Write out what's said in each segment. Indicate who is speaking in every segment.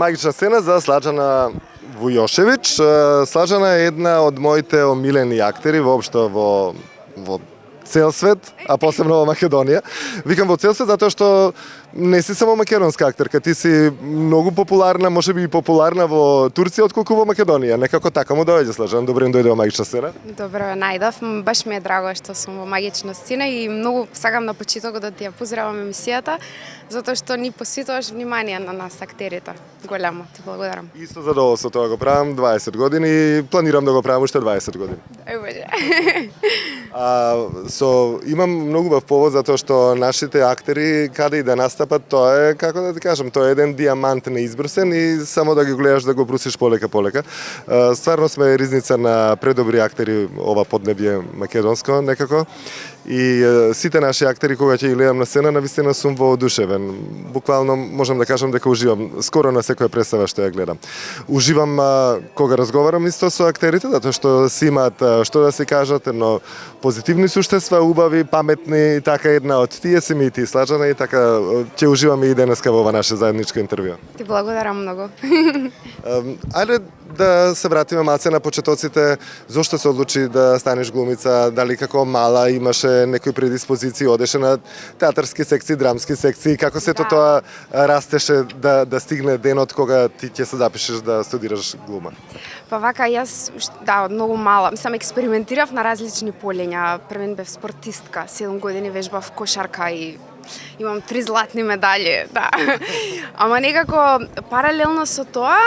Speaker 1: магична сцена за Слаđana Vujošević. Слаđana е една од моите омилени актери воопшто во цел свет, а посебно во Македонија. Викам во цел свет затоа што не си само македонска актерка, ти си многу популарна, можеби и популарна во Турција отколку во Македонија. Некако така му доаѓа Слаđana. Добре дојде во магична сцена.
Speaker 2: Добро најдов, баш ми е драго што сум во магична сцена и многу сакам на почетокот да ти ја поздравам емисијата, затоа што ни посветуваш внимание на нас актерите. Големо, ти благодарам.
Speaker 1: Исто задоволство тоа го правам 20 години и планирам да го правам уште 20 години.
Speaker 2: Ај боже.
Speaker 1: Имам многу бав повод затоа што нашите актери каде и да настапат, тоа е, како да ти кажам, тоа е еден диамант неизбрусен и само да ги гледаш да го брусиш полека. Стварно сме ризница на предобри актери ова поднебје македонско некако. И сите наши актери кога ќе ги гледам на сцена, навистина сум воодушевен. Буквално можам да кажам дека уживам скоро на секоја представа што ја гледам. Уживам кога разговарам исто со актерите, затоа што си имаат што да се кажат, но позитивни суштества, убави, паметни, така една од тие си ми и ти Слаđana и така ќе уживаме и денеска во ова наше заедничко интервју.
Speaker 2: Ти благодарам многу.
Speaker 1: Ајде да се вратиме малце на почетоците. Зошто се одлучи да станеш глумица? Дали како мала имаше некои предиспозиции, одеше на театарски секции, драмски секции? Како сето тоа растеше да стигне денот кога ти ќе се запишеш да студираш глума?
Speaker 2: Па вака, јас, од многу мала, сам експериментирав на различни полења. Првен бев спортистка, 7 години вежбав кошарка и имам 3 златни медали, да. Ама некако паралелно со тоа,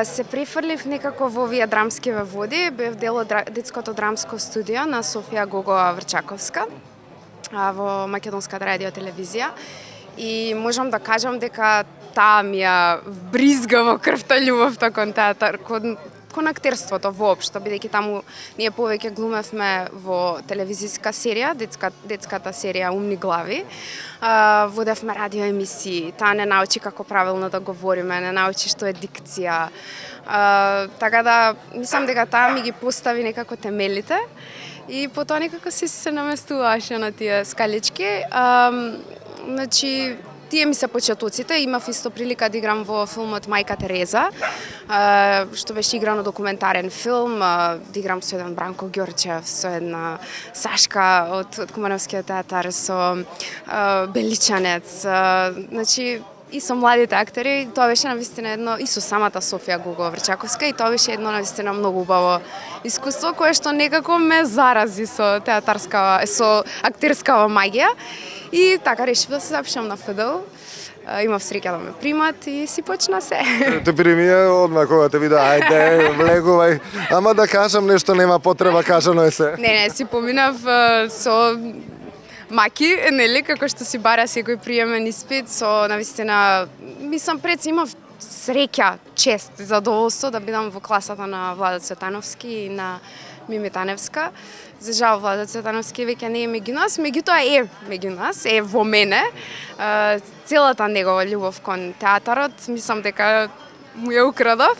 Speaker 2: се префрлив некако во овие драмскиве води, бев дел од детското драмско студио на Софија Гогова Врчаковска во Македонската радио телевизија и можам да кажам дека таа ми ја бризга во крвта љубовта кон театар, кон актерството воопшто, бидејќи таму ние повеќе глумевме во телевизиска серија, детската серија Умни глави. Водевме радио емисии, таа не научи како правилно да говориме, не научи што е дикција. Така да, мислам дека таа ми ги постави некако темелите и потоа некако се наместуваше на тие скалички. Значи, тие ми се почетоците. Имав исто прилика да играм во филмот Мајка Тереза, што беше играно документарен филм, да играм со еден Бранко Ѓорчев, со една Сашка од Кумановскиот театар, со Беличанец, значи и со младите актери. Тоа беше навистина едно, и со самата Софија Гогова Врчаковска, и тоа беше едно навистина многу убаво искуство, кое што некако ме зарази со актерскава магија. И така решив да се запишам на ФДУ. Имав среќа да ме примат и си почна се.
Speaker 1: Те примија одма кога те вида, ајде, влегувај. Ама да кажам нешто, нема потреба, кажано е се.
Speaker 2: Не, си поминав со маки, нели, како што си бара секој приемен испит, со навистина, мислам пред имав среќа, чест, задоволство да бидам во класата на Владо Цветановски и на Мими Таневска. За жал, Владо Цветановски веќе не е меѓу нас, меѓутоа е меѓу нас, е во мене. Целата негова љубов кон театарот, мислам дека му ја украдов.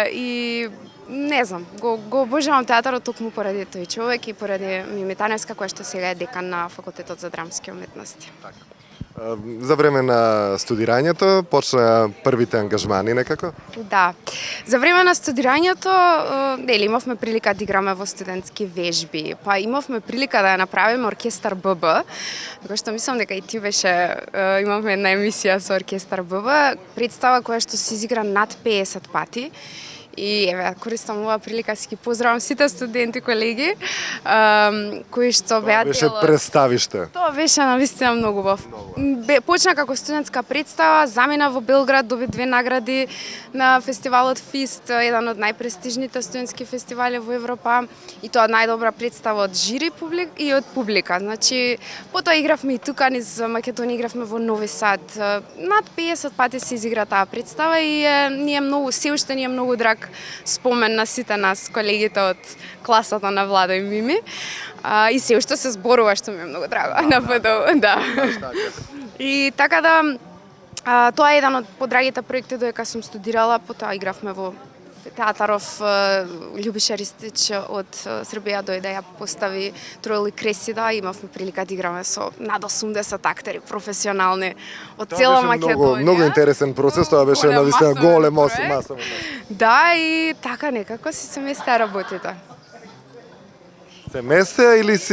Speaker 2: И не знам, го обожавам театарот токму поради тој човек и поради Мими Таневска, која што сега е декан на Факултетот за драмски уметности.
Speaker 1: За време на студирањето почна првите ангажмани некако?
Speaker 2: Да. За време на студирањето, нели, имавме прилика да играме во студентски вежби, па имавме прилика да ја направиме оркестар ББ, така што мислам дека и ти беше, имавме една емисија со оркестар ББ, представа која што се изигра над 50 пати. И еве, користам оваа прилика да ги поздравам сите студенти, колеги, кои што беа дел.
Speaker 1: Беше представиште.
Speaker 2: Тоа беше навистина многу убав. Почна како студентска представа, замина во Белград, доби 2 награди на фестивалот ФИСТ, еден од најпрестижните студентски фестивали во Европа, и тоа најдобра представа од жири и од публика. Значи, потоа игравме и тука низ Македонија, игравме во Нови Сад. Над 50 пати се изигра таа представа и ни е многу, се уште ни е многу драг спомен на сите нас, колегите од класата на Владо и Мими. И се уште се зборува, што ми е многу драго на ФДУ, да. И така да, тоа е еден од подрагите проекти додека сум студирала, потоа игравме во Театаров Љубиша Ристич од Србија дојде ја постави Троил и Кресида, имавме прилика да играме со над 80 актери професионални од цела Македонија.
Speaker 1: Многу интересен процес, тоа беше навистина голем масово.
Speaker 2: Да, и така некако си се месте работите.
Speaker 1: Се месте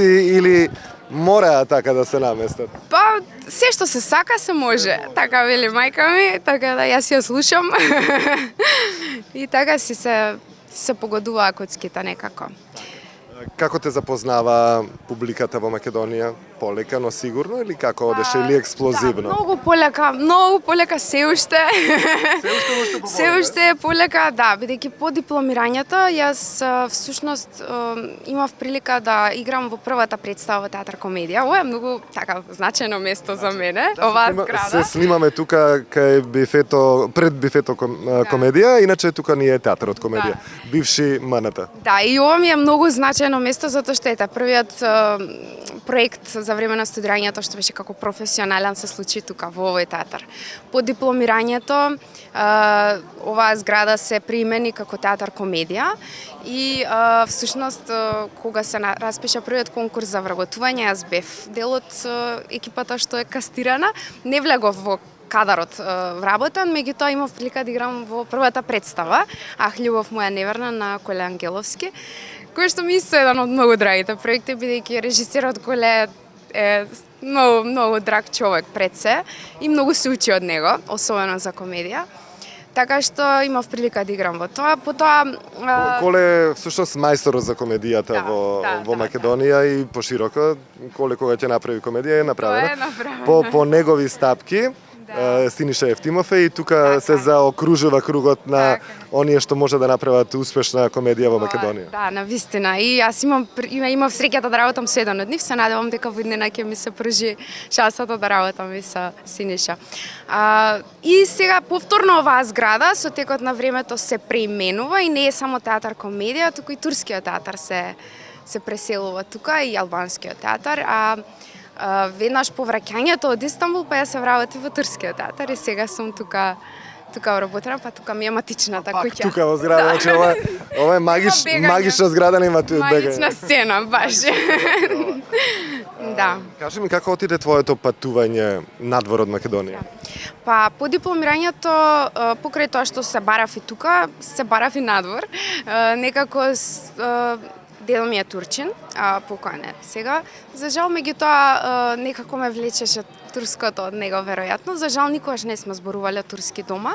Speaker 1: или мора така да се наместат?
Speaker 2: Па, се што се сака се може, така вели мајка ми, така да јас ја слушам. И така си се погодуваа коцките некако.
Speaker 1: Како те запознава публиката во Македонија? Полека, но сигурно, или како одеше, или експлозивно?
Speaker 2: Да, многу полека се уште. Се уште е полека, да, бидејќи по дипломирањето јас всушност имав прилика да играм во првата представа во театар комедија. Ова е многу така значајно место за мене, оваа зграда.
Speaker 1: Се снимаме тука кај бифето, пред бифето комедија, иначе тука ни е театарот комедија, бивши МНТ.
Speaker 2: Да, и ова ми е многу значајно место затоа што ете првиот проект за време на студирањето што беше како професионален се случи тука во овој театар. По дипломирањето оваа зграда се приимени како театар комедија и всушност кога се распиша првиот конкурс за вработување, јас бев дел од екипата што е кастирана, не влегов во кадарот вработен, меѓутоа имав прилика да играм во првата представа Ах, љубов моја неверна на Коле Ангеловски, кој што ми исто еден од многу драгите проекти, бидејќи режисерот Коле е многу драг човек пред се и многу се учи од него, особено за комедија. Така што имав прилика да играм во тоа. Потоа
Speaker 1: Коле е всушност мајсторот за комедијата во Македонија и пошироко. Коле кога ќе направи комедија е направена. По негови стапки. Синиша Евтимов и тука се заокружува кругот на оние што може да направат успешна комедија во Македонија.
Speaker 2: Да, навистина. И јас имав среќата да работам со еден од нив, се надевам дека во иднина ќе ми се пржи шансата да работам и со Синиша. И сега повторно оваа зграда со текот на времето се преименува и не е само театар комедија, туку и турскиот театар се преселува тука и албанскиот театар, веднаш по враќањето од Истанбул, па ја се вработи во турскиот театар и сега сум тука вработена, па тука ми е матичната куќа.
Speaker 1: Тука во зграда, значи ова е магична зграда, нема tu бегање.
Speaker 2: Магична сцена, баш. Да.
Speaker 1: Кажи ми како отиде твоето патување надвор од Македонија?
Speaker 2: Па по дипломирањето, покрај тоа што се барав и тука, се барав и надвор. Некако дедо ми е турчин, покоен е сега. За жал, меѓутоа некако ме влечеше турското од него, веројатно. За жал, никогаш не сме зборувале турски дома.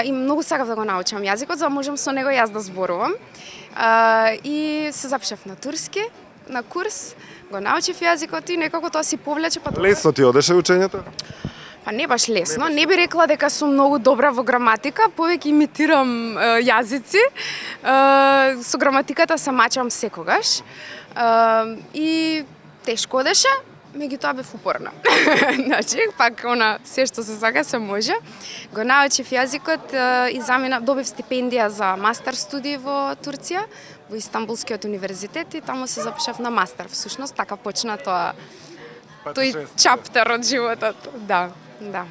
Speaker 2: И многу сакав да го научам јазикот, за да можам со него јас да зборувам. И се запишав на турски, на курс, го научив јазикот и некако тоа си повлече.
Speaker 1: Лесно ти одеше учењето?
Speaker 2: Па не баш лесно, не би рекла дека сум многу добра во граматика, повеќе имитирам јазици. Со граматиката се мачам секогаш. И тешко одеше, меѓутоа бев упорна. Значи, пак се што се сака се може. Го научив јазикот и добив стипендија за мастер студии во Турција, во Истанбулскиот универзитет и таму се запишав на мастер. Всушност така почна тој чаптер од животот. Да.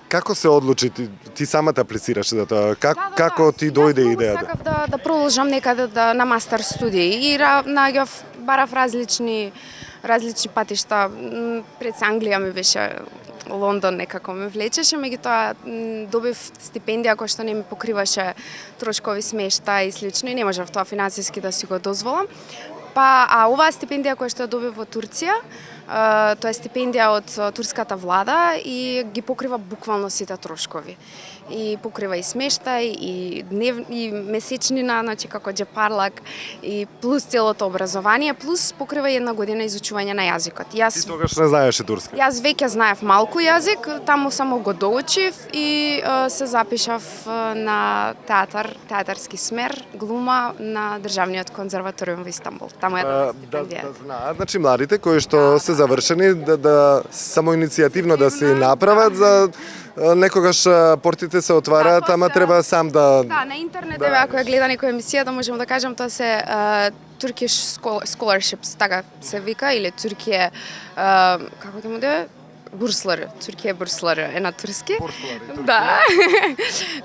Speaker 1: Како се одлучи ти самата аплицираш за тоа? Како ти дојде идејата?
Speaker 2: Јас сакав да продолжам некаде на мастер студии и барав различни патишта. Пред Англија ми беше Лондон некако ме влечеше, меѓутоа добив стипендија која што не ми покриваше трошкови смешта и слично и не можев тоа финансиски да си го дозволам. Оваа стипендија која што ја добив во Турција, тоа е стипендија од турската влада и ги покрива буквално сите трошкови. И покрива и смештај, и месечнина, значи како џепарлак, и плюс целото образование, плюс покрива 1 година изучување на јазикот.
Speaker 1: Ти тогаш не знаеше турски?
Speaker 2: Јас веќе знаев малку јазик, таму само го доучив и се запишав на театарски смер, глума на Државниот конзерваториум во Истанбул. Таму е стипендија.
Speaker 1: Да знаат, значи младите кои што се завршени да самоиницијативно да се направат за некогаш портите се отвараат, ама треба сам да...
Speaker 2: Да, на интернет ако ја гледа некоја емисија, да можам да кажам, тоа се Turkish Scholarships, така се вика, или Туркија, како да му даде? бурслар, Туркија е бурслар, е на турски.
Speaker 1: Бурслар, и
Speaker 2: Да.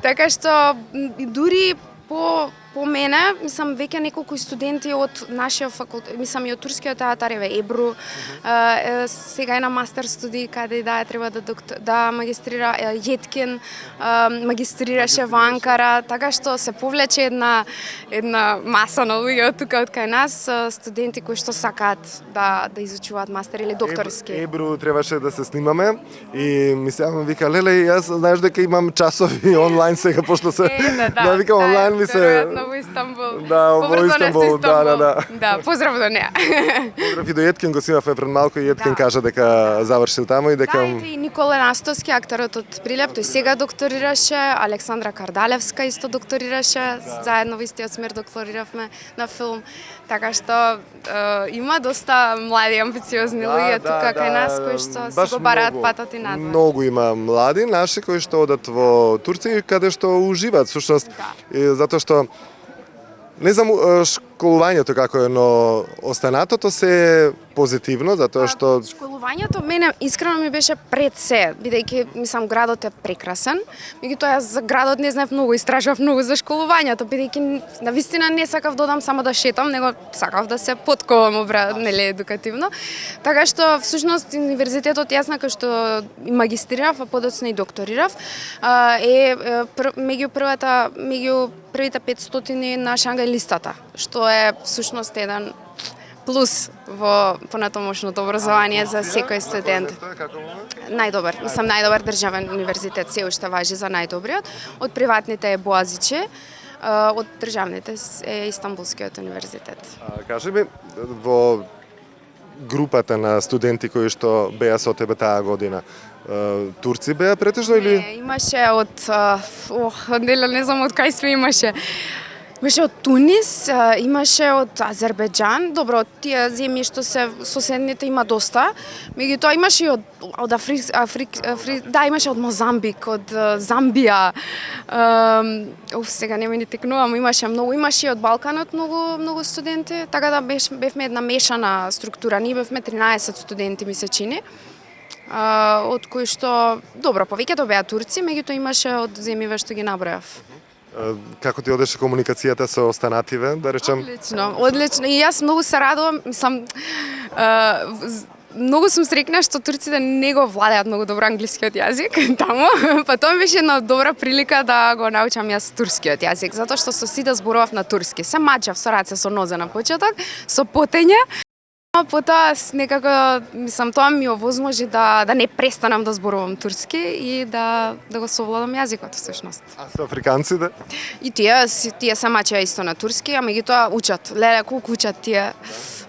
Speaker 2: Така што дури по мене, мислам, веќе неколку студенти од нашиот факултет, мислам и од турскиот театар, Ебру, сега е на мастер студии каде да треба да магистрира, Јеткин магистрираше во Анкара, така што се повлече една маса на луѓе од тука од кај нас, студенти кои што сакаат да изучуваат мастер или докторски.
Speaker 1: Ебру требаше да се снимаме и ми се вика, леле, јас знаеш дека имам часови онлайн сега, пошто се
Speaker 2: Да,
Speaker 1: вика онлайн ми се
Speaker 2: веројатно во Истанбул.
Speaker 1: Да, во Истанбул, да.
Speaker 2: Да, поздрав до неа.
Speaker 1: Поздрав и до Јеткин, го снимавме пред малку и Јеткин кажа дека завршил таму и дека...
Speaker 2: Да, ето и Никола Настовски, акторот од Прилеп, тој сега докторираше, Александра Кардалевска исто докторираше, заедно во истиот смер докториравме на филм. Така што има доста млади амбициозни луѓе тука кај нас кои што си го бараат патот и надвор.
Speaker 1: Многу има млади наши кои што одат во Турција каде што уживаат всушност, затоа што не знам школувањето како е, но останатото се е позитивно, затоа што...
Speaker 2: Школувањето мене искрено ми беше пред се, бидејќи мислам градот е прекрасен, меѓутоа јас за градот не знаев многу, истражав многу за школувањето, бидејќи навистина не сакав да одам само да шетам, него сакав да се потковам нели едукативно. Така што всушност универзитетот јас кај што магистрирав, а подоцна и докторирав, меѓу првите 500 на Шангај листата, што е всушност еден плюс во понатомошното образование за секој студент. Најдобар, мислам најдобар државен универзитет се уште важи за најдобриот. Од приватните е Боазиче, од државните е Истанбулскиот универзитет.
Speaker 1: Кажи ми, во групата на студенти кои што беа со тебе таа година, турци беа претежно или?
Speaker 2: Не, имаше од не знам од кај све имаше. Имаше од Тунис, имаше од Азербеџан, добро, од тие земји што се соседните има доста, меѓутоа имаше и од да, имаше од Мозамбик, од Замбија, сега не ми ни текнувам, имаше и од Балканот многу студенти, така да бевме една мешана структура, ние бевме 13 студенти, ми се чини, од кои што, добро, повеќето беа турци, меѓутоа имаше од земјиве што ги набројав.
Speaker 1: Како ти одеше комуникацијата со останативе, да речем?
Speaker 2: Одлично. И јас многу се радувам, мислам, многу сум среќна што турците не го владеат многу добро англискиот јазик таму, па тоа ми беше една добра прилика да го научам јас турскиот јазик, затоа што со сите зборував на турски. Се мачав со раце со нозе на почеток, со потење, потоа некако, мислам, тоа ми овозможи да не престанам да зборувам турски и да го совладам јазикот всушност.
Speaker 1: А со африканците?
Speaker 2: И тие се мачеа исто на турски, а меѓутоа учат. Леле, колку учат тие.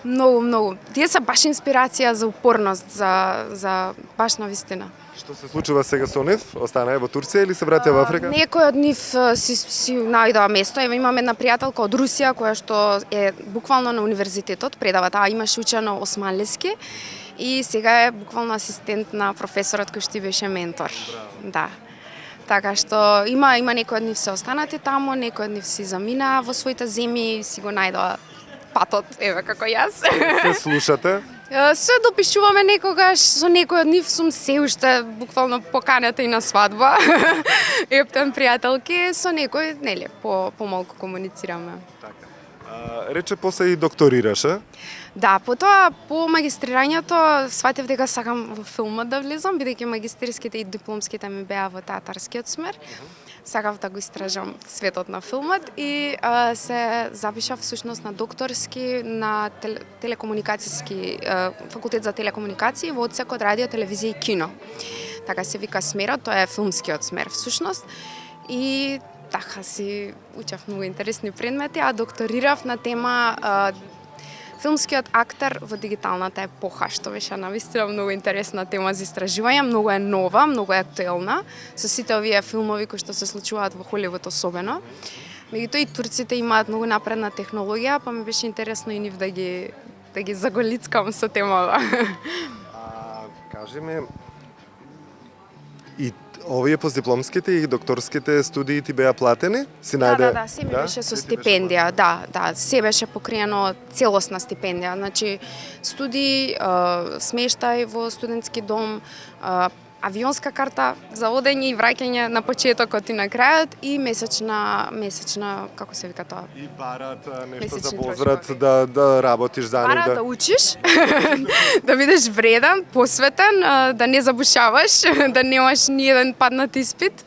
Speaker 2: Многу. Тие се баш инспирација за упорност, за баш на вистина.
Speaker 1: Што се случува сега со нив? Останаа во Турција или се вратија во Африка?
Speaker 2: Некој од нив си најдоа место. Ева имам една пријателка од Русија која што е буквално на универзитетот, предава, таа имаше учено османлиски и сега е буквално асистент на професорот кој што беше ментор. Да. Така што има некои од нив се останати таму, некои од нив си заминаа во своите земји и си го најдоа патот, еве како јас.
Speaker 1: Се слушате?
Speaker 2: Се допишуваме некогаш, со некој од нив сум се уште буквално поканета и на свадба. Ептен пријателки, со некој, нели, помалку комуницираме.
Speaker 1: Така. Рече после и докторираше?
Speaker 2: Да, потоа по магистрирањето сватев дека сакам во филмот да влезам, бидејќи магистерските и дипломските ми беа во театарскиот смер. Сакав да го истражам светот на филмот и се запишав всушност на докторски на телекомуникацијски факултет за телекомуникации во одсекот радио, телевизија и кино. Така се вика смерот, тоа е филмскиот смер всушност. И така си учев многу интересни предмети, а докторирав на тема филмскиот актер во дигиталната епоха, што беше навистина многу интересна тема за истражување, многу е нова, многу е актуелна, со сите овие филмови кои што се случуваат во Холивуд особено. Меѓутоа и турците имаат многу напредна технологија, па ми беше интересно и нив да ги заголицкам со темава.
Speaker 1: Кажи ми, и Овие постдипломските и докторските студии ти беа платени? Си
Speaker 2: Да, се ми беше со
Speaker 1: Се ти беше
Speaker 2: стипендија, да, се беше покриено целосна стипендија, значи студии, смештај во студентски дом, авионска карта за одење и враќање на почетокот и на крајот и месечна, како се вика тоа?
Speaker 1: И барат нешто за
Speaker 2: Месечни
Speaker 1: возврат
Speaker 2: трошови.
Speaker 1: да работиш за нив.
Speaker 2: Бараат да учиш, да бидеш вреден, посветен, да не забушаваш, да немаш ни еден паднат испит.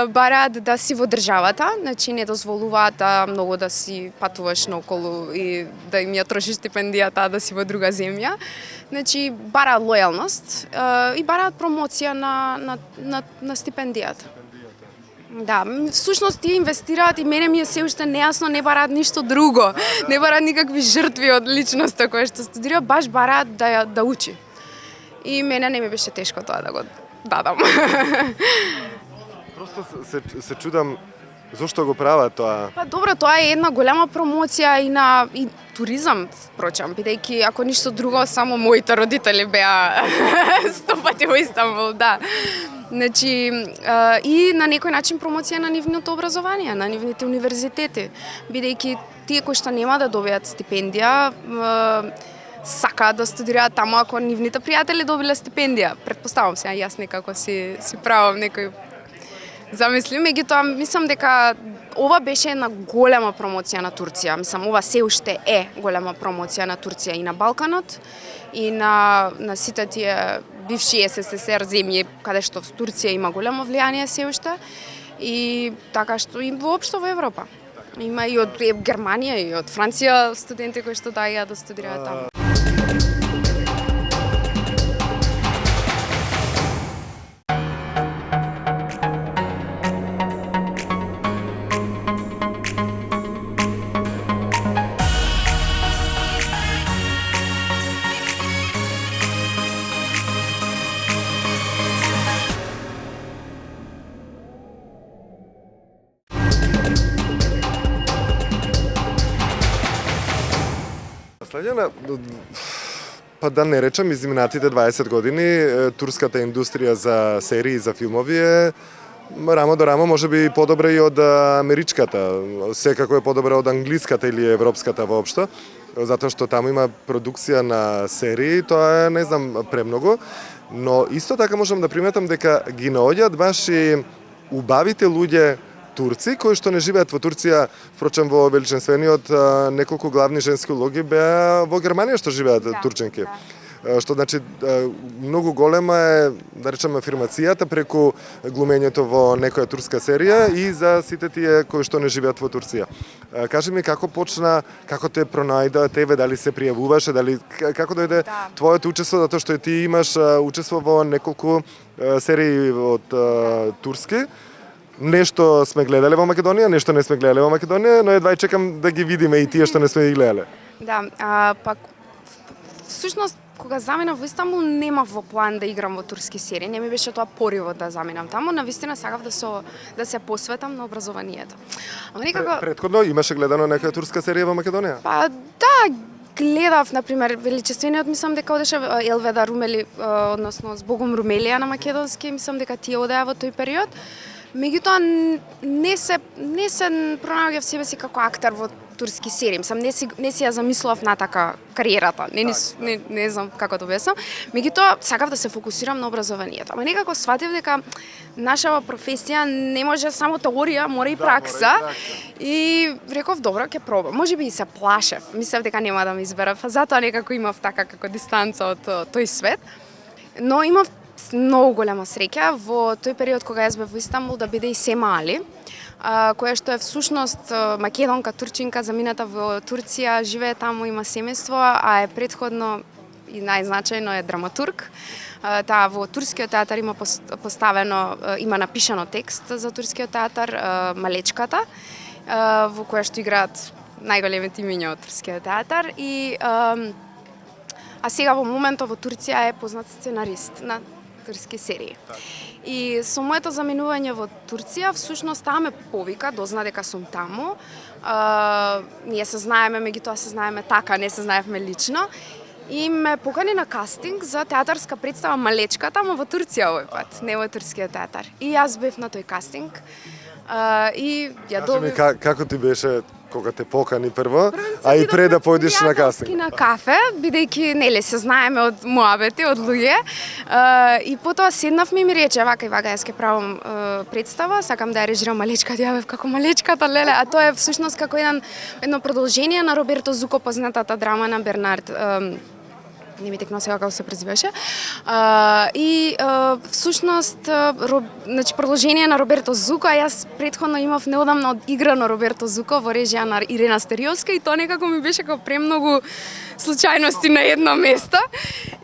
Speaker 2: Бараат да си во државата, значи не дозволуваат многу да си патуваш наоколу и да им ја трошиш стипендијата, да си во друга земја. Значи бараат лојалност и бараат промоција на стипендијата. Да, всушност тие инвестираат и мене ми е се уште нејасно, не бараат ништо друго. Не бараат никакви жртви од личноста која што студира, баш бараат да учи. И мене не ми беше тешко тоа да го дадам.
Speaker 1: Просто се чудам зошто го прават тоа.
Speaker 2: Па добро, тоа е една голема промоција и туризам, впрочем, бидејќи ако ништо друго, само моите родители беа 100 пати во Истанбул, да. Значи, и на некој начин промоција на нивното образование, на нивните универзитети, бидејќи тие кои што нема да добијат стипендија, сакаат да студираат таму ако нивните пријатели добиле стипендија. Претпоставам се, јас некако си правам некој замисли, меѓутоа мислам дека ова беше една голема промоција на Турција. Мислам, ова се уште е голема промоција на Турција и на Балканот и на сите тие бивши СССР земји каде што Турција има големо влијание се уште и така што и воопшто во Европа. Има и од Германија и од Франција студенти кои што даја да студираат таму.
Speaker 1: Следена, па да не речам, изминатите 20 години, турската индустрија за серии, за филмови е рамо до рамо, може би подобра и од америчката, секако е подобра од англиската или европската воопшто, затоа што таму има продукција на серии, тоа е, не знам, премногу, но исто така можам да приметам дека ги наоѓаат баш и убавите луѓе турци кои што не живеат во Турција, впрочем во величинствениот неколку главни женски улоги беа во Германија што живеат турченки. Што значи многу голема е, да речеме, афирмацијата преку глумењето во некоја турска серија и за сите тие кои што не живеат во Турција. Кажи ми како почна, како те пронајда тебе, дали се пријавуваше, дали како дојде твоето учество, затоа што ти имаш учество во неколку серии од турски. Нешто сме гледале во Македонија, нешто не сме гледале во Македонија, но едва чекам да ги видиме и тие што не сме ги гледале.
Speaker 2: Да, пак всушност кога заминав во Истанбул немав во план да играм во турски серии, не ми беше тоа поривот да заминам таму, навистина сакав да се посветам на образованието. Ама некако
Speaker 1: Претходно имаше гледано некоја турска серија во Македонија?
Speaker 2: Па да, гледав, например, величествениот, мислам дека одеше Елведа Румели, односно Збогом Румелија на македонски, мислам дека тие одеа во тој период. Меѓутоа не се пронаоѓав себе си како актер во турски серии. Мислам, не си ја замислував на така кариерата. Не знам како да објаснам. Меѓутоа сакав да се фокусирам на образованието. Ама некако сватив дека нашава професија не може само теорија, мора и пракса. И реков добро, ќе пробам. Можеби и се плашев. Мислев дека нема да ме изберат. Затоа некако имав така како дистанца од тој свет. Но имав многу голема среќа во тој период кога јас бев во Истанбул да биде и Сема Али, која што е всушност македонка, турчинка, замината во Турција, живее таму, има семејство, а е претходно и најзначајно е драматург. Таа во турскиот театар има поставено, има напишано текст за турскиот театар, Малечката, во која што играат најголемите имиња од турскиот театар а сега во моментот во Турција е познат сценарист на турски серии. И со моето заминување во Турција, всушност таа ме повика, дозна дека сум таму. Ние се знаеме, меѓутоа се знаеме така, не се знаевме лично. и ме покани на кастинг за театарска представа Малечката, ама во Турција овој пат, не во турскиот театар. И јас бев на тој кастинг. И ја
Speaker 1: Кажи ми,
Speaker 2: добив...
Speaker 1: како ти беше кога те покани прво, а и пред да појдеш на кастинг?
Speaker 2: На кафе, бидејќи нели се знаеме од муабети, од луѓе. И потоа седнавме и ми рече вака и вака, јас ќе правам представа, сакам да ја режирам Малечката, ја бев како Малечката, леле, а тоа е всушност како едно продолжение на Роберто Зуко, познатата драма на Бернард, не ми текна сега како се презиваше. И всушност, значи продолжение на Роберто Зуко, а јас претходно имав неодамна играно Роберто Зуко во режија на Ирена Стериовска и тоа некако ми беше како премногу случајности на едно место.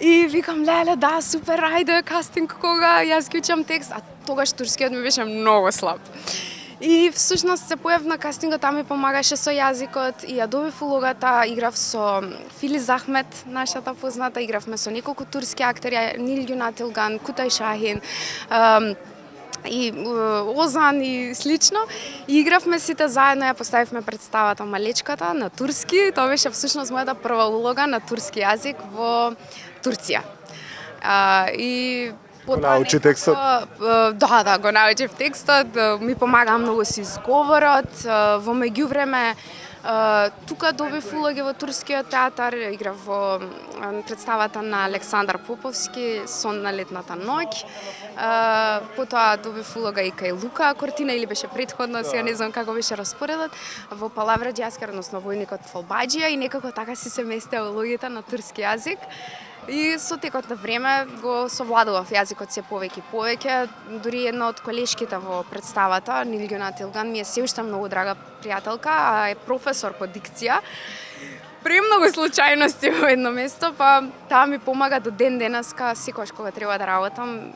Speaker 2: И викам, леле, да, супер, ајде, кастинг кога јас ги учам текст, а тогаш турскиот ми беше многу слаб. И всушност се појав на кастингот, таа ми помагаше со јазикот и ја добив улогата, играв со Филиз Ахмет, нашата позната, игравме со неколку турски актери, Нилгюн Атилган, Кутай Шахин, и Озан и слично. И игравме сите заедно, ја поставивме представата Малечката на турски. Тоа беше всушност мојата прва улога на турски јазик во Турција. И
Speaker 1: Го научи текстот?
Speaker 2: Да, го научив текстот, ми помага многу со изговорот. Во меѓувреме, тука добив улоги во турскиот театар, играв во представата на Александар Поповски, Сон на летната ноќ. Потоа добив улога и кај Лука Кортина, или беше претходно, сега не знам како беше распоредот, во Палавра Џаскар, односно војникот Фалбаџија, и некако така си се местеа улогите на турски јазик. И со текот на време го совладував јазикот се повеќе и повеќе. Дури една од колешките во представата, Нилгюн Атилган, ми е се уште многу драга пријателка, а е професор по дикција. Премногу случајности во едно место, па таа ми помага до ден денеска, секогаш кога треба да работам,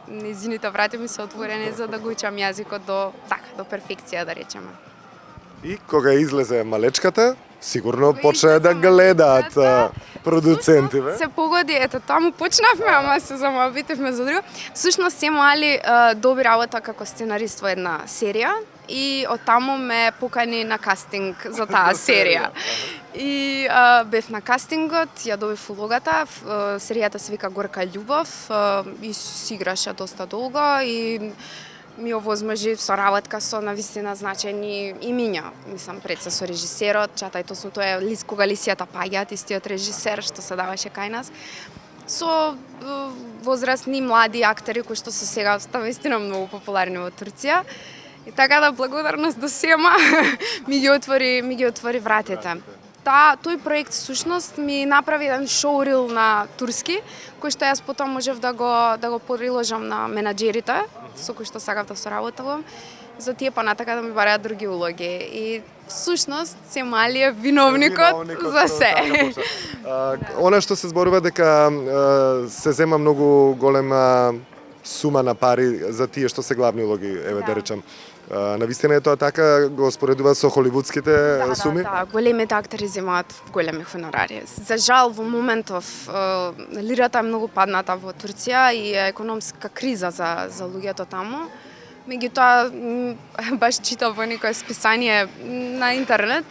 Speaker 2: нејзините врати ми се отворени за да го учам јазикот до перфекција, да речеме.
Speaker 1: И кога излезе Малечката, сигурно почна да гледаат продуцентиве.
Speaker 2: Се погоди, ето таму почнавме, ама се замоабитевме за друго. Всушност Семо Али доби работа како сценарист во една серија и од таму ме покани на кастинг за таа серија. И бев на кастингот, ја добив улогата, серијата се вика Горка љубов и си играше доста долго и ми овозможи соработка со навистина значајни имиња. Мислам, пред се со режисерот, чатај тосно тоа е кога лисијата паѓаат, истиот режисер што се даваше кај нас. Со возрастни млади актери кои што се сега навистина многу популарни во Турција. И така да благодарност до Сема ми ги отвори вратите. Тој проект всушност ми направи еден шоурил на турски, кој што јас потом можев да го приложам на менаџерите со кои што сакав да соработувам, за тие понатака да ми бараат други улоги. И всушност Семо Али е виновникот за се.
Speaker 1: Она што се зборува дека се зема многу голема сума на пари за тие што се главни улоги, еве да речам. Навистина е тоа така, го споредува со холивудските суми?
Speaker 2: Да, големите актери земаат големи хонорари. За жал, во моментов, лирата е многу падната во Турција и е економска криза за луѓето таму. Меѓутоа, баш читав во некое списание на интернет,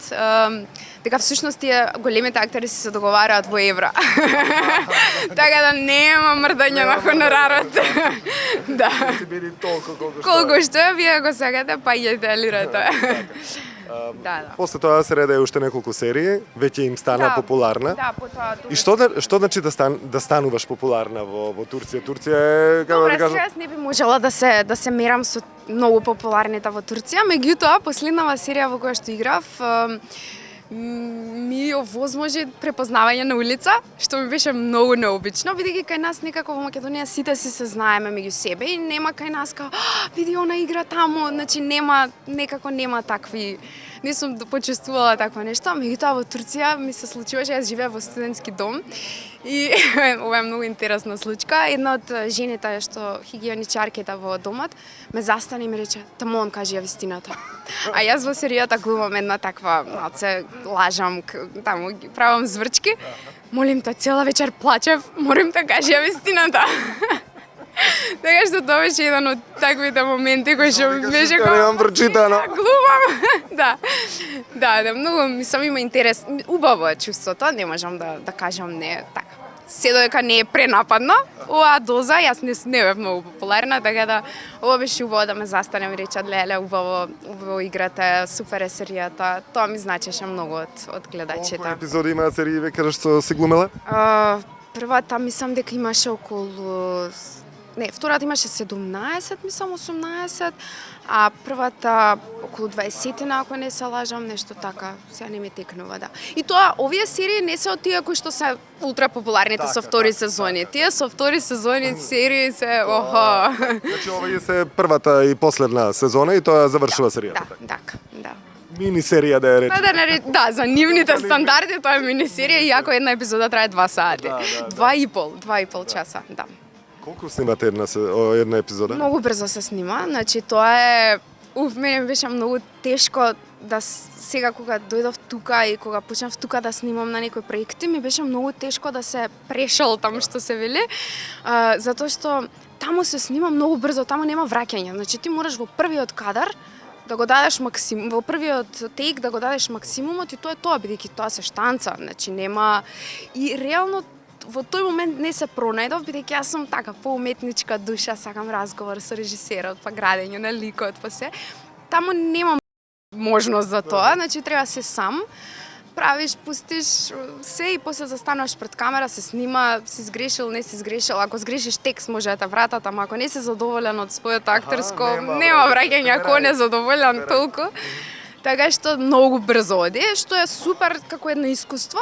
Speaker 2: дека всушност тие големите актери се договараат во евра. Така да нема мрдање на хонорарот. Да.
Speaker 1: Си биде толку
Speaker 2: колку што вие го сакате, паѓајте лирата. Да.
Speaker 1: После тоа се реда уште неколку серии, веќе им стана популарна.
Speaker 2: Да, потоа.
Speaker 1: И што значи да стануваш популарна во Турција? Турција е, како да кажам,
Speaker 2: Јас не би можела да се мерам со многу популарните во Турција, меѓутоа последнава серија во која што играв ми овозможи препознавање на улица, што ми беше многу необично, бидејќи кај нас некако во Македонија сите се знаеме меѓу себе и нема кај нас као види она игра таму, значи нема такви. Не сум почувствувала такво нешто, меѓутоа во Турција ми се случуваше, јас живеев во студентски дом и ова е многу интересна случка. Една од жените што хигиеничарките во домот ме застана и ми рече: "Тамон, кажи ја вистината." А јас во серијата глумам една таква, малце лажам, таму правам зврчки. Молим те, цела вечер плачев, морам да кажи ја вистината. Така што тоа беше еден од таквите моменти кои што беше
Speaker 1: Ја немам прочитано.
Speaker 2: Глумам. Да, многу мислам има интерес. Убаво е чувството, не можам да кажам не така. Се додека не е пренападно, оваа доза, јас не бев многу популарна, така да ова беше убаво да ме застанем и речат леле, убаво играте, супер е серијата. Тоа ми значеше многу од гледачите.
Speaker 1: Колку епизоди има серии веќе што си глумела?
Speaker 2: Првата мислам дека имаше околу втората имаше 17, мислам 18, а првата околу 20-тина, ако не се лажам, нешто така, сега не ми текнува, да. И тоа, овие серии не се од тие кои што се ултра популарните со втори сезони. Тие со втори сезони серии се, охо.
Speaker 1: Значи овие се првата и последна сезона и тоа завршува серијата.
Speaker 2: Да.
Speaker 1: Мини серија да ја речем.
Speaker 2: Да, за нивните стандарди тоа е мини серија, иако една епизода трае 2 сати. 2,5 часа, да.
Speaker 1: Колку снимате една епизода?
Speaker 2: Многу брзо се снима, значи тоа е... мене беше многу тешко да сега кога дојдов тука и кога почнав тука да снимам на некои проекти, ми беше многу тешко да се прешалтам, што се вели, затоа што таму се снима многу брзо, таму нема враќање. Значи ти мораш во првиот кадар да го дадеш максимум, во првиот тейк да го дадеш максимумот и тоа е тоа, бидејќи тоа се штанца, значи нема... И реално во тој момент не се пронајдов, бидејќи јас сум така поуметничка душа, сакам разговор со режисерот, па градење на ликот, па се. Таму немам можност за тоа, значи треба се сам. Правиш, пустиш се и после застануваш пред камера, се снима, си сгрешил, не си сгрешил. Ако сгрешиш текст може да те вратат, ама ако не си задоволен од своето актерско, нема враќање ако не задоволен толку. Така што многу брзо оди, што е супер како едно искуство.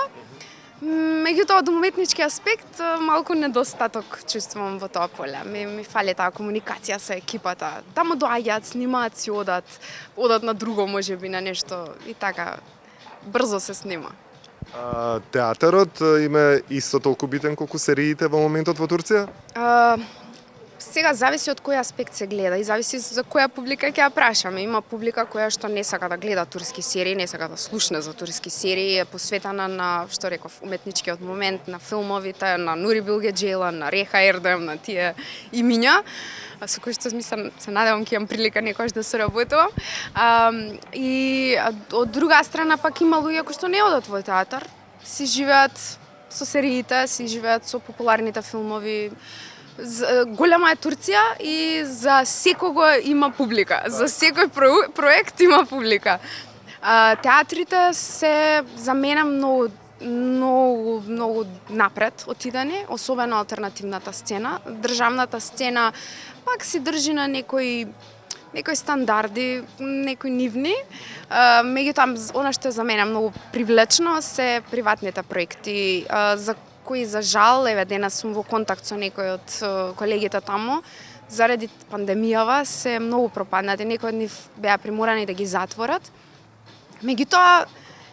Speaker 2: Меѓутоа, од уметнички аспект, малку недостаток чувствувам во тоа поле. Ми фали таа комуникација со екипата. Таму доаѓаат, снимаат си, одат на друго, можеби на нешто и така. Брзо се снима.
Speaker 1: Театарот има исто толку битен колку сериите во моментот во Турција?
Speaker 2: Сега зависи од кој аспект се гледа и зависи за која публика ќе ја прашаме. Има публика која што не сака да гледа турски серии, не сака да слушне за турски серии, е посветена на, што реков, уметничкиот момент, на филмовите, на Нури Билге Джейлан, на Реха Ердем, на тие имиња, со кои што мислам, се надевам ќе имам прилика некојаш да соработувам. И од друга страна пак има луѓе кои што не одат во театар, си живеат со сериите, си живеат со популарните филмови. Голема е Турција и за секого има публика. За секој проект има публика. Театрите се за мене многу напред отидени, особено алтернативната сцена. Државната сцена пак се држи на некои стандарди, некои нивни. Меѓутоа, она што е за мене многу привлечно се приватните проекти, за кои за жал, денес сум во контакт со некои од колегите таму, заради пандемијава се многу пропаднати, некои од нив беа приморани да ги затворат. Меѓутоа,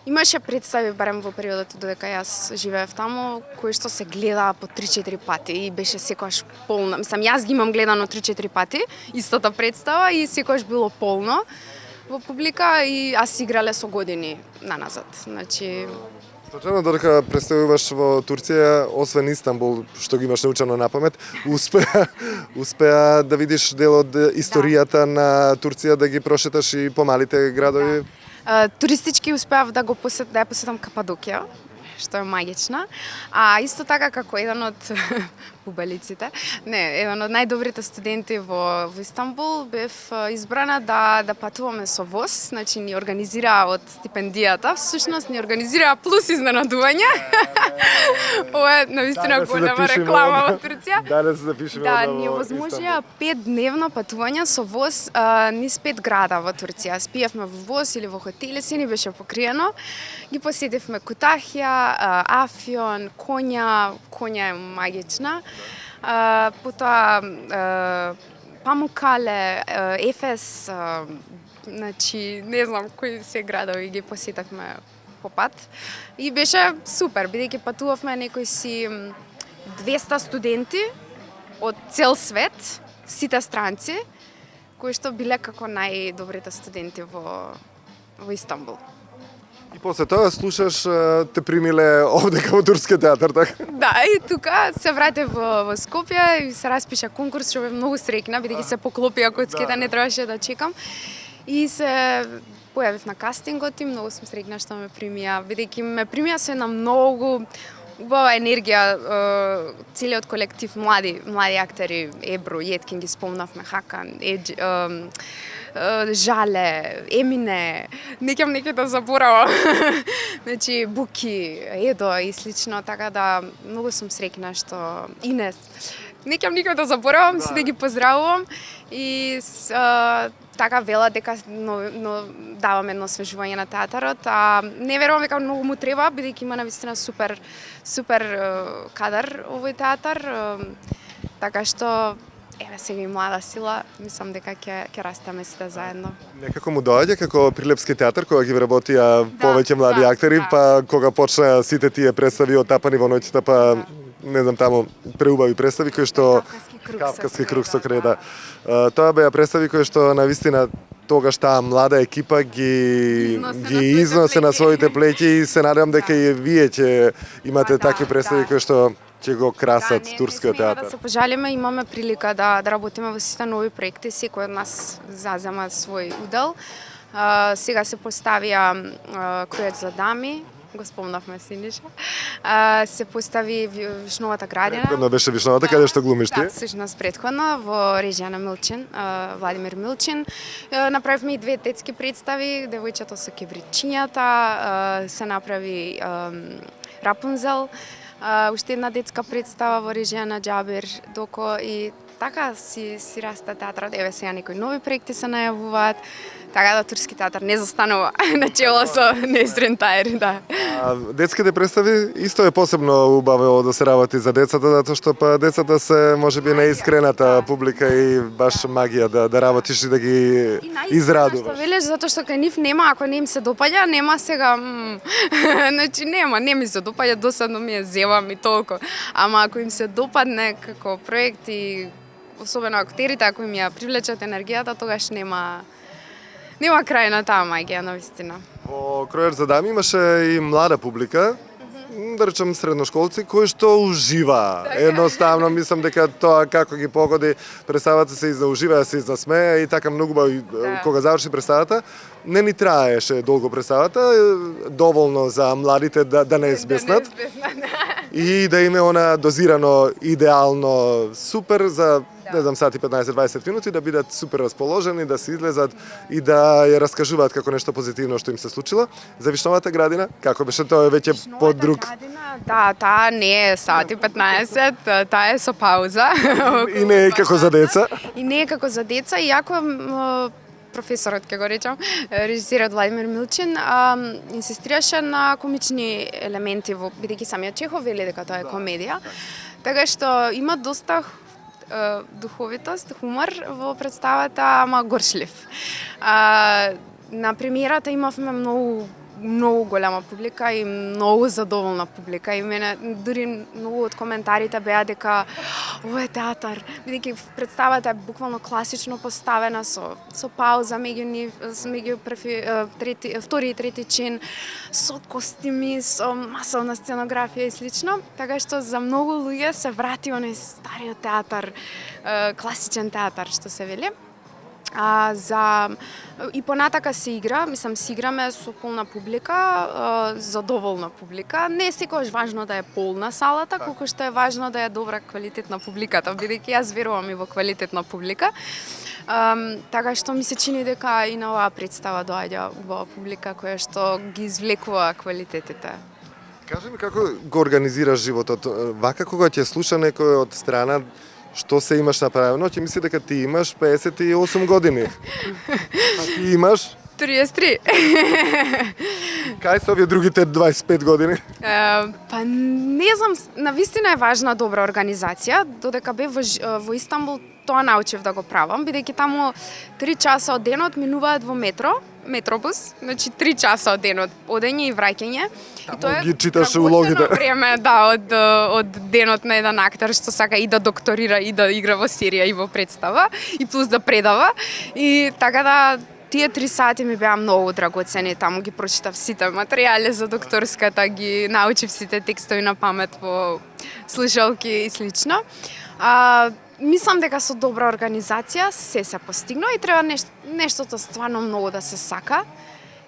Speaker 2: имаше представи, барем во периодот додека јас живеев таму, кои што се гледаа по 3-4 пати и беше секогаш полно. Мислам, јас ги имам гледано 3-4 пати, истата представа и секогаш било полно во публика и аз играле со години наназад. Значи,
Speaker 1: Случајно додека представуваш во Турција, освен Истанбул, што ги имаш научено на памет, успеа да видиш дел од историјата на Турција, да ги прошеташ и помалите градови?
Speaker 2: Туристички успеав да ја посетам Кападокија, што е магична, а исто така како еден од пубалиците, еден од најдобрите студенти во Истанбул, бев избрана да патуваме со ВОЗ, значи ни организираа од стипендијата, всушност ни организираа плюс изненадување. Ова е навистина голема реклама во Турција.
Speaker 1: Да се запишеме.
Speaker 2: Да, ни овозможија 5-дневно патување со ВОЗ низ 5 града во Турција. Спиевме во ВОЗ или во хотели, се ни беше покриено. Ги посетивме Кутахија, Афион, Конја е магична. Потоа Памукале, Ефес, значи не знам кои се градови ги посетавме по пат. И беше супер, бидејќи патувавме некои си 200 студенти од цел свет, сите странци, кои што биле како најдобрите студенти во Истанбул.
Speaker 1: И после тоа слушаш те примиле овдека во Турски театар, така?
Speaker 2: Да, и тука се вратев во Скопје и се распиша конкурс, што бев многу среќна, бидејќи се поклопија коцките, не требаше да чекам. И се појавив на кастингот и многу сум среќна што ме примија, бидејќи ме примија се на многу убава енергија, целиот колектив млади актери, Ебро, Јеткин ги спомнавме, Хакан, Жале, Емине, неќе да заборавам. Значи, Буки, Едо и слично, така да многу сум среќна што Инес. Неќам да заборавам, си да ги поздравувам и така вела дека даваме едно освежување на театарот, а не верувам дека многу му треба, бидејќи има навистина супер кадар овој театар, така што еве сега и млада сила, мислам дека ќе растеме сите заедно.
Speaker 1: Некако му доаѓа како Прилепски театар кога ги вработија повеќе млади актери, па кога почна сите тие представи од Тапани во ноќта, па не знам таму преубави представи кои што Кавказски круг со креда. Тоа беа представи кои што навистина тогаш таа млада екипа ги износе на своите плеќи и се надевам дека и вие ќе имате такви представи кои што ќе го красат турскиот театар.
Speaker 2: Да се пожалиме, имаме прилика да работиме во сите нови проекти, секој од нас зазема свој удел. Сега се поставија Кројот за дами, го спомнавме Синиша. Се постави Вишновата градина.
Speaker 1: Предходно беше Вишновата, каде што глумиш ти?
Speaker 2: Да, всушност предходно во режија на Милчин, Владимир Милчин. Направивме и две детски представи, Девојчето со кебричињата, се направи Рапунзел, уште една детска представа во режија на Џабир Доко и така си расте театарот. Еве сега некои нови проекти се најавуваат, така да турски театар не застанува на чело со Несрин Тајер, да.
Speaker 1: Детските представи исто е посебно убаво да се работи за децата, затоа што па децата се можеби неискрената публика и баш магија да работиш и да ги израдуваш.
Speaker 2: Што велиш, затоа што кај нив нема, ако не им се допаѓа, нема сега, значи не ми се допаѓа, досадно ми е, зевам и толку. Ама ако им се допадне како проект и особено актерите, ако им ја привлечат енергијата, тогаш нема крај на таа магија, навистина.
Speaker 1: Во Кројот за дами имаше и млада публика, да речем средношколци, кои што ужива. Едноставно, мислам дека тоа како ги погоди представата, се изнаужива, се изнасмеа и така многу кога заврши представата, не ни траеше долго представата, доволно за младите да не збеснат. И да име она дозирано идеално супер за не знам, сати 15-20 минути, да бидат супер расположени, да се излезат и да ја раскажуваат како нешто позитивно што им се случило. За Вишновата градина, како беше тоа веќе под друг?
Speaker 2: Да, таа не е сати 15, таа е со пауза.
Speaker 1: И не е како за деца.
Speaker 2: И не е како за деца, иако професорот, ќе го речам, режисерот Владимир Милчин, инсистираше на комични елементи, бидејќи самиот Чехов вели дека тоа е комедија. Така што има доста духовитост, хумор во представата, ама горшлив. На премиерата имавме многу голема публика и многу задоволна публика и мене дури многу од коментарите беа дека ова е театар, бидејќи представата е буквално класично поставена со пауза меѓу втори и трети чин, со костими, со масовна сценографија и слично, така што за многу луѓе се врати оној стариот театар, класичен театар што се вели. И понатака се играме со полна публика, задоволна публика. Не е секогаш важно да е полна салата, колку што е важно да е добра квалитетна публиката, бидејќи јас верувам и во квалитетна публика. Така што ми се чини дека и на оваа представа доаѓа убава публика која што ги извлекува квалитетите.
Speaker 1: Кажи ми како го организираш животот? Вака кога ќе слуша некој од страна, што се имаш направено, ќе мисли дека ти имаш 58 години. А ти имаш?
Speaker 2: 33.
Speaker 1: Кај се овие другите 25 години?
Speaker 2: Па не знам, навистина е важна добра организација, додека бев во Истанбул, тоа научив да го правам, бидејќи таму 3 часа од денот минуваат во метробус, значи 3 часа од денот, одење и враќање. И тоа
Speaker 1: ги читаш улогите.
Speaker 2: Време, да, од денот на еден актер што сака и да докторира, и да игра во серија, и во представа, и плюс да предава. И така да тие 3 сати ми беа многу драгоцени, таму ги прочитав сите материјали за докторската, ги научив сите текстови на памет во слушалки и слично. Мислам дека со добра организација се постигна и треба нештото стварно многу да се сака.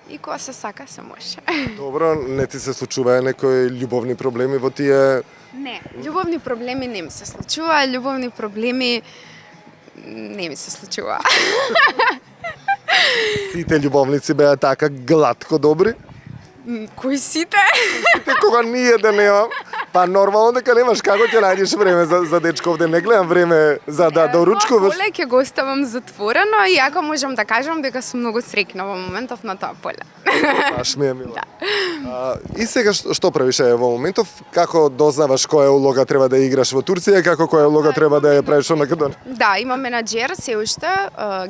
Speaker 2: И кога се сака, се може.
Speaker 1: Добро, не ти се случува некои љубовни проблеми во тие?
Speaker 2: Не, љубовни проблеми не ми се случува, љубовни проблеми не ми се случува.
Speaker 1: Сите љубовници беа така глатко добри?
Speaker 2: Кои сите?
Speaker 1: Кога ние да немам, па нормално дека немаш, како ќе најдеш време за дечко овде, не гледам време за да доручкуваш.
Speaker 2: Поле ќе го оставам затворено, иако можам да кажам дека сум многу среќна во моментов на тоа поле.
Speaker 1: Баш ми е мило. И сега што правиш во моментов? Како дознаваш која улога треба да играш во Турција, како која улога треба да ја правиш во Македонија?
Speaker 2: Да, имам менаџер се уште,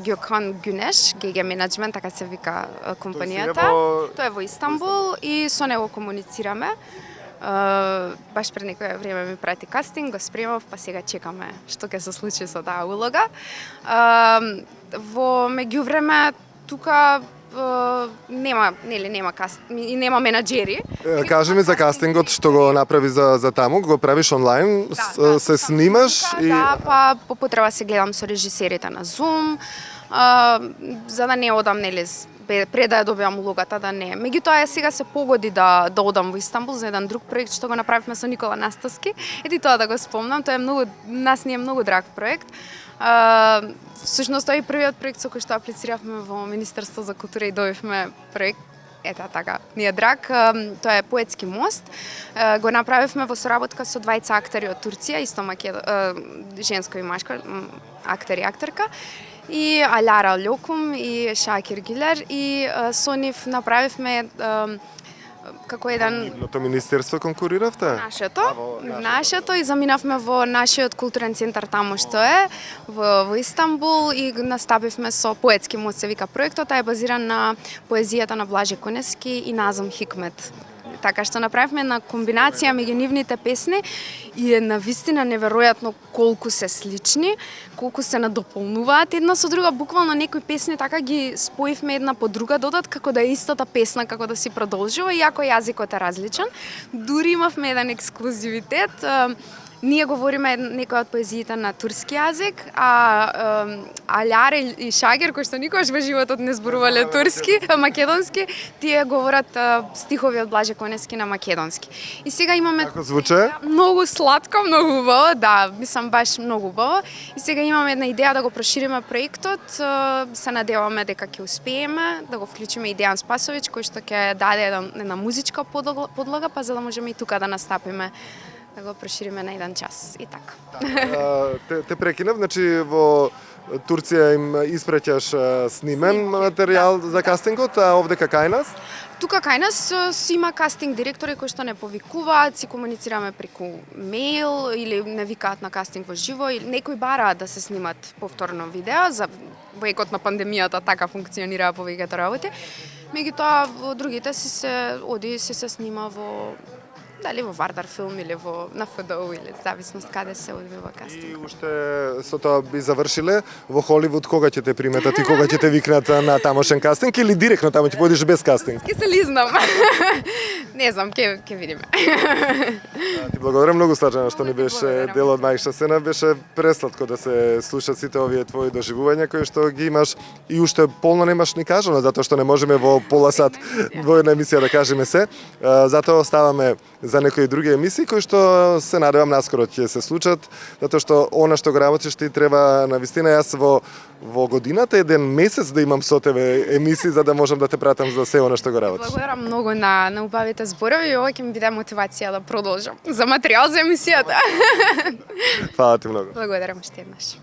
Speaker 2: Gökhan Güneş, GG Management, така се вика компанијата. Тој е во Истанбул и со него комуницираме. Баш пред некое време ми прати кастинг, го спремав, па сега чекаме што ќе се случи со таа улога. Во меѓувреме тука нема и нема менаџери.
Speaker 1: Кажи ми за кастингот што го направи за таму, го правиш онлайн, се снимаш и
Speaker 2: да, па по потреба се гледам со режисерите на Zoom, за да не одам пред да ја добиам улогата да не. Меѓутоа сега се погоди да одам во Истанбул за еден друг проект што го направивме со Никола Настаски. Ети тоа да го спомнам, тоа е нас ни е многу драг проект. Всушност тој е првиот проект со кој што аплициравме во Министерство за култура и добивме проект. Ета така, ни е драг. Тоа е Поетски мост. Го направивме во соработка со двајца актери од Турција, исто женско и машко, актер и актерка. И Аляра Льокум и Шакир Гилер и со нив направивме како еден
Speaker 1: Нивното министерство конкуриравте?
Speaker 2: Нашето и заминавме во нашиот културен центар таму што е во Истанбул и настапивме со Поетски мост се вика проектот, е базиран на поезијата на Блаже Конески и Назым Хикмет. Така што направивме на комбинација меѓу нивните песни и е навистина неверојатно колку се слични, колку се надополнуваат една со друга, буквално некои песни така ги споивме една по друга додат како да е истата песна, како да си продолжува, иако јазикот е различен. Дури имавме еден ексклузивитет. Ние говориме некои од поезиите на турски јазик, а Аляр и Шагер, кои што никогаш во животот не зборувале турски, македонски, тие говорат стихови од Блаже Конески на македонски. И сега имаме
Speaker 1: Како звучи?
Speaker 2: Многу сладко, многу убаво, да, мислам баш многу убаво. И сега имаме една идеја да го прошириме проектот, се надеваме дека ќе успееме, да го вклучиме и Дејан Спасовиќ, кој што ќе даде една музичка подлога, па за да можеме и тука да настапиме, да го прошириме на еден час и така.
Speaker 1: Те прекинав, значи во Турција им испраќаш снимен материјал за кастингот, а овде кај нас?
Speaker 2: Тука кај нас си има кастинг директори кои што не повикуваат, си комуницираме преку мејл или не викаат на кастинг во живо, или некои бараат да се снимат повторно видео, за во екот на пандемијата така функционираа повеќето работи. Меѓутоа во другите се снима во дали во Вардар филм или на ФДУ или зависност каде се одвива кастинг.
Speaker 1: И уште со тоа би завршиле во Холивуд, кога ќе те приметат и кога ќе те викнат на тамошен кастинг или директно таму ќе појдеш без кастинг?
Speaker 2: Ке се лизнам. Не знам, ќе видиме.
Speaker 1: Ти благодарам многу, Слаđana, што ни беше дел од Мајша Сена. Беше пресладко да се слушат сите овие твои доживувања кои што ги имаш и уште полно немаш ни кажано, затоа што не можеме во пола сат во една емисија да кажеме се. Затоа оставаме за некои други емисии кои што се надевам наскоро ќе се случат, затоа што она што го работиш ти треба навистина. Јас во годината еден месец да имам со тебе емисии за да можам да те пратам за се она што го работиш.
Speaker 2: Благодарам многу на убавите зборови и ова ќе ми биде мотивација да продолжам за материјал за емисијата.
Speaker 1: Фала ти многу.
Speaker 2: Благодарам уште еднаш.